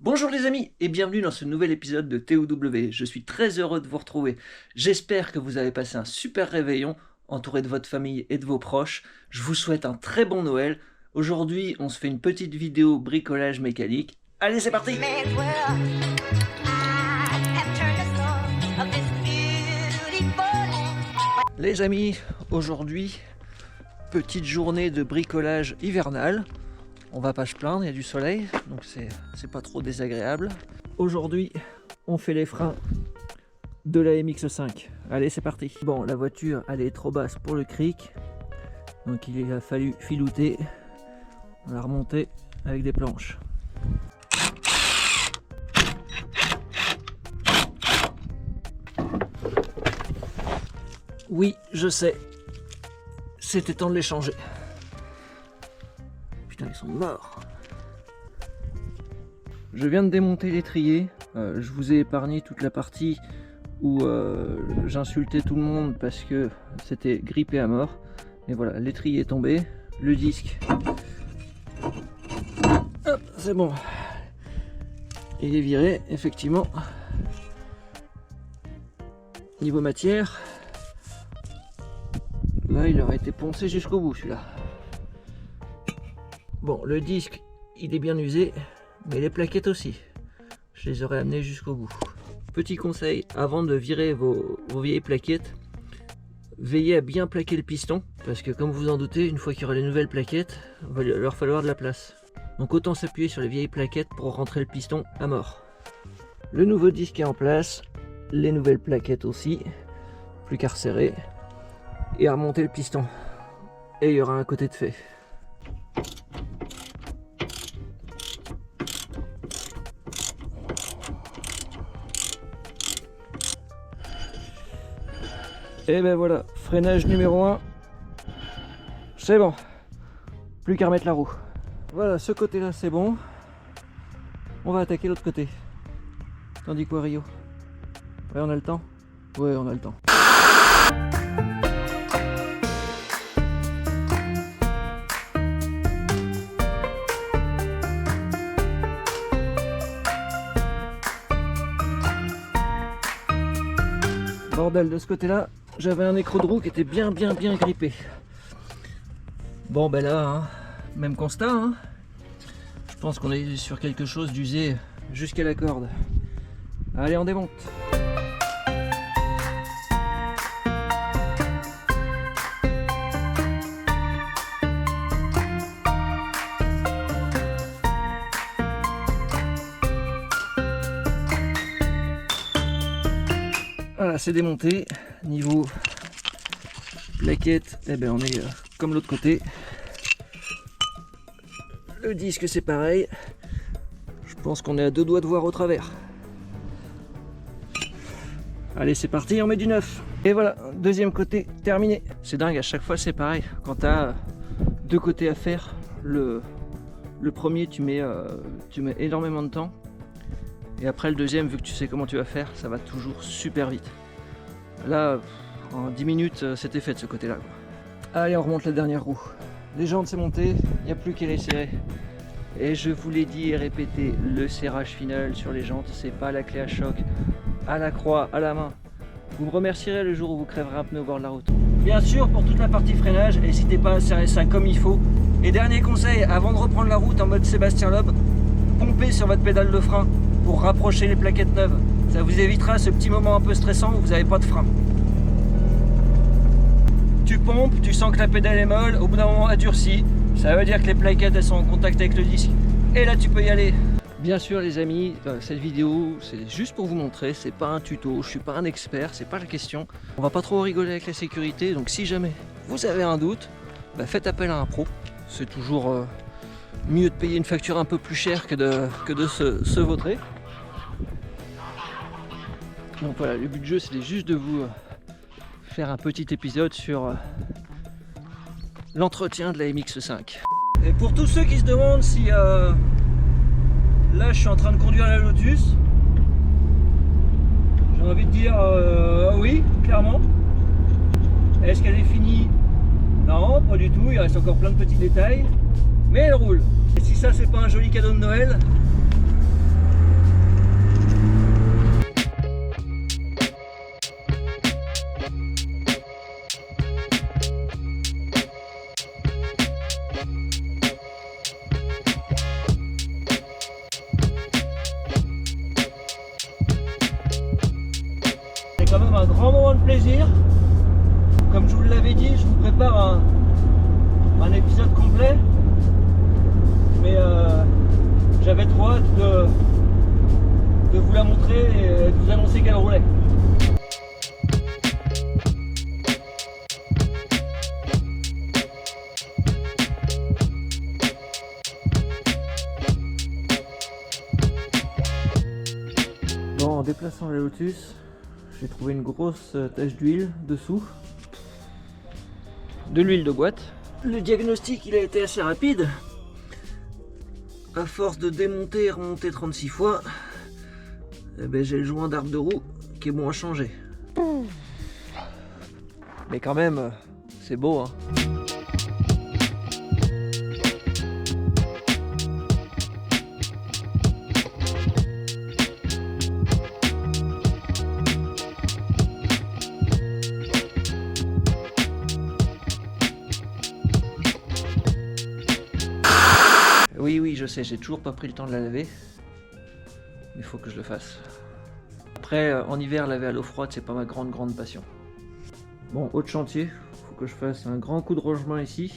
Bonjour les amis et bienvenue dans ce nouvel épisode de TOW. Je suis très heureux de vous retrouver. J'espère que vous avez passé un super réveillon entouré de votre famille et de vos proches. Je vous souhaite un très bon Noël. Aujourd'hui, on se fait une petite vidéo bricolage mécanique. Allez, c'est parti! Les amis, aujourd'hui, petite journée de bricolage hivernal. On va pas se plaindre, il y a du soleil, donc c'est pas trop désagréable. Aujourd'hui, on fait les freins de la MX5. Allez, c'est parti. Bon, la voiture, elle est trop basse pour le cric, donc il a fallu filouter. On l'a remonter avec des planches. Oui, je sais, c'était temps de les changer. Putain, ils sont morts. Je viens de démonter l'étrier. Je vous ai épargné toute la partie où j'insultais tout le monde parce que c'était grippé à mort. Et voilà, l'étrier est tombé. Le disque, hop, c'est bon. Il est viré, effectivement. Niveau matière, là, il aurait été poncé jusqu'au bout, celui-là. Bon, le disque, il est bien usé, mais les plaquettes aussi. Je les aurais amenées jusqu'au bout. Petit conseil, avant de virer vos vieilles plaquettes, veillez à bien plaquer le piston, parce que comme vous en doutez, une fois qu'il y aura les nouvelles plaquettes, il va leur falloir de la place. Donc autant s'appuyer sur les vieilles plaquettes pour rentrer le piston à mort. Le nouveau disque est en place, les nouvelles plaquettes aussi, plus qu'à resserrer, et à remonter le piston. Et il y aura un côté de fait. Et ben voilà, freinage numéro 1, c'est bon, plus qu'à remettre la roue. Voilà, ce côté là c'est bon, on va attaquer l'autre côté. T'en dis quoi, Rio? Ouais, on a le temps? Ouais, on a le temps. Bordel, de ce côté là, j'avais un écrou de roue qui était bien grippé. Bon ben là, hein, même constat, hein. Je pense qu'on est sur quelque chose d'usé jusqu'à la corde. Allez, on démonte. Voilà, c'est démonté. Niveau plaquette, eh ben on est comme l'autre côté. Le disque c'est pareil. Je pense qu'on est à deux doigts de voir au travers. Allez, c'est parti, on met du neuf. Et voilà, deuxième côté terminé. C'est dingue, à chaque fois c'est pareil. Quand tu as deux côtés à faire, le premier tu mets énormément de temps. Et après le deuxième, vu que tu sais comment tu vas faire, ça va toujours super vite. Là, en 10 minutes, c'était fait de ce côté-là. Allez, on remonte la dernière roue. Les jantes, c'est monté, il n'y a plus qu'à les serrer. Et je vous l'ai dit et répété, le serrage final sur les jantes, c'est pas la clé à choc, à la croix, à la main. Vous me remercierez le jour où vous crèverez un pneu au bord de la route. Bien sûr, pour toute la partie freinage, n'hésitez pas à serrer ça comme il faut. Et dernier conseil, avant de reprendre la route en mode Sébastien Loeb, pompez sur votre pédale de frein pour rapprocher les plaquettes neuves. Ça vous évitera ce petit moment un peu stressant où vous n'avez pas de frein. Tu pompes, tu sens que la pédale est molle, au bout d'un moment elle durcit. Ça veut dire que les plaquettes elles sont en contact avec le disque. Et là tu peux y aller. Bien sûr les amis, cette vidéo c'est juste pour vous montrer, c'est pas un tuto, je suis pas un expert, c'est pas la question. On va pas trop rigoler avec la sécurité, donc si jamais vous avez un doute, faites appel à un pro. C'est toujours mieux de payer une facture un peu plus chère que de se vautrer. Donc voilà, le but du jeu c'était juste de vous faire un petit épisode sur l'entretien de la MX5. Et pour tous ceux qui se demandent si là je suis en train de conduire la Lotus, j'ai envie de dire oui, clairement. Est-ce qu'elle est finie? Non, pas du tout, il reste encore plein de petits détails, mais elle roule. Et si ça c'est pas un joli cadeau de Noël, quand même un grand moment de plaisir. Comme je vous l'avais dit, je vous prépare un épisode complet. Mais j'avais trop hâte de vous la montrer et de vous annoncer qu'elle roulait. Bon, en déplaçant la Lotus, j'ai trouvé une grosse tache d'huile dessous. De l'huile de boîte. Le diagnostic il a été assez rapide. À force de démonter et remonter 36 fois, eh ben, j'ai le joint d'arbre de roue qui est bon à changer. Mais quand même, c'est beau, hein. Oui, je sais, j'ai toujours pas pris le temps de la laver. Mais il faut que je le fasse. Après, en hiver, laver à l'eau froide, c'est pas ma grande passion. Bon, autre chantier, faut que je fasse un grand coup de rangement ici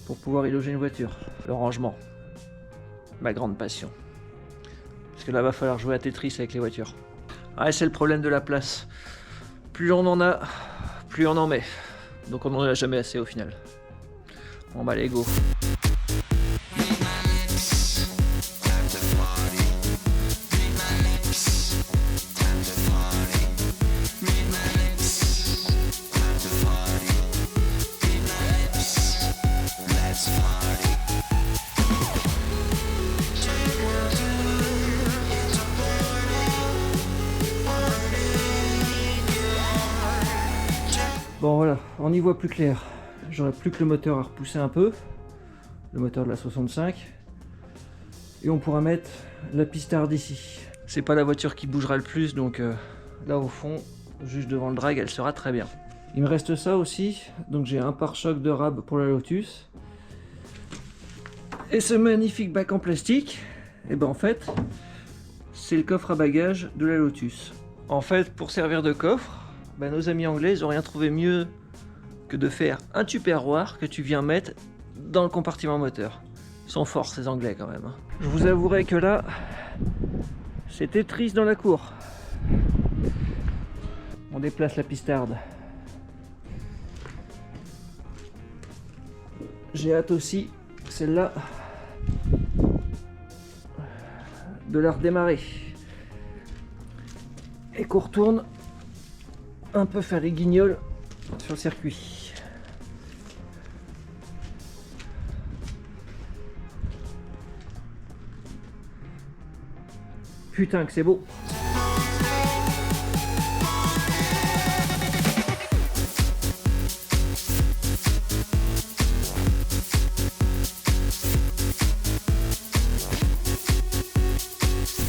pour pouvoir y loger une voiture. Le rangement, ma grande passion. Parce que là, va falloir jouer à Tetris avec les voitures. Ah, c'est le problème de la place. Plus on en a, plus on en met. Donc on n'en a jamais assez au final. Bon bah, allez, go. Bon voilà, on y voit plus clair. J'aurais plus que le moteur à repousser un peu, le moteur de la 65, et on pourra mettre la pistarde ici. C'est pas la voiture qui bougera le plus, donc là au fond, juste devant le drag, elle sera très bien. Il me reste ça aussi, donc j'ai un pare-choc de rab pour la Lotus, et ce magnifique bac en plastique, et ben en fait, c'est le coffre à bagages de la Lotus. En fait, pour servir de coffre, ben, nos amis anglais, ils ont rien trouvé mieux que de faire un tupperware que tu viens mettre dans le compartiment moteur. Ils sont forts ces anglais quand même. Je vous avouerai que là, c'était triste dans la cour. On déplace la pistarde. J'ai hâte aussi, celle-là, de la redémarrer. Et qu'on retourne un peu faire les guignols sur le circuit. Putain que c'est beau.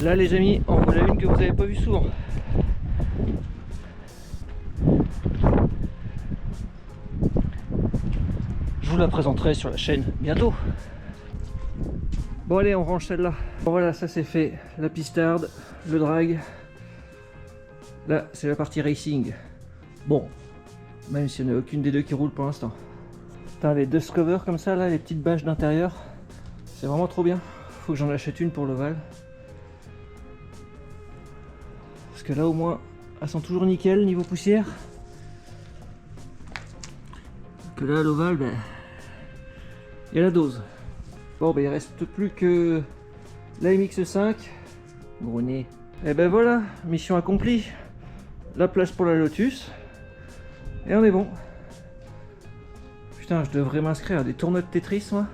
Là les amis, en voilà une que vous n'avez pas vue souvent. Je vous la présenterai sur la chaîne bientôt. Bon allez, on range celle-là. Bon voilà, ça c'est fait. La pistarde, le drag. Là, c'est la partie racing. Bon, même s'il n'y en a aucune des deux qui roule pour l'instant. Putain, les dust covers comme ça, là, les petites bâches d'intérieur, c'est vraiment trop bien. Faut que j'en achète une pour l'ovale. Parce que là, au moins, elles sont toujours nickel niveau poussière. Que là, l'ovale, ben, il y a la dose. Bon, ben, il reste plus que la MX5. Gros nez. Et ben voilà, mission accomplie. La place pour la Lotus. Et on est bon. Putain, je devrais m'inscrire à des tournois de Tetris, moi.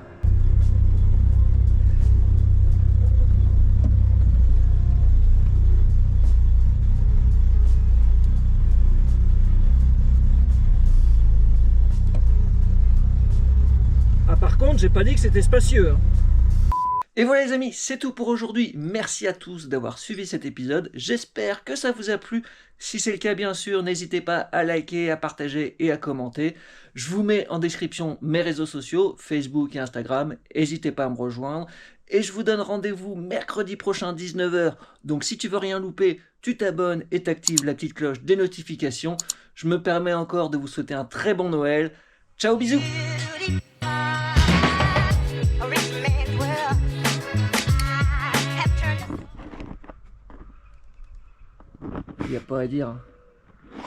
Ah, par contre, j'ai pas dit que c'était spacieux, hein. Et voilà les amis, c'est tout pour aujourd'hui. Merci à tous d'avoir suivi cet épisode. J'espère que ça vous a plu. Si c'est le cas, bien sûr, n'hésitez pas à liker, à partager et à commenter. Je vous mets en description mes réseaux sociaux, Facebook et Instagram. N'hésitez pas à me rejoindre. Et je vous donne rendez-vous mercredi prochain 19 h. Donc si tu veux rien louper, tu t'abonnes et t'actives la petite cloche des notifications. Je me permets encore de vous souhaiter un très bon Noël. Ciao, bisous. Il n'y a pas à dire,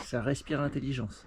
ça respire intelligence.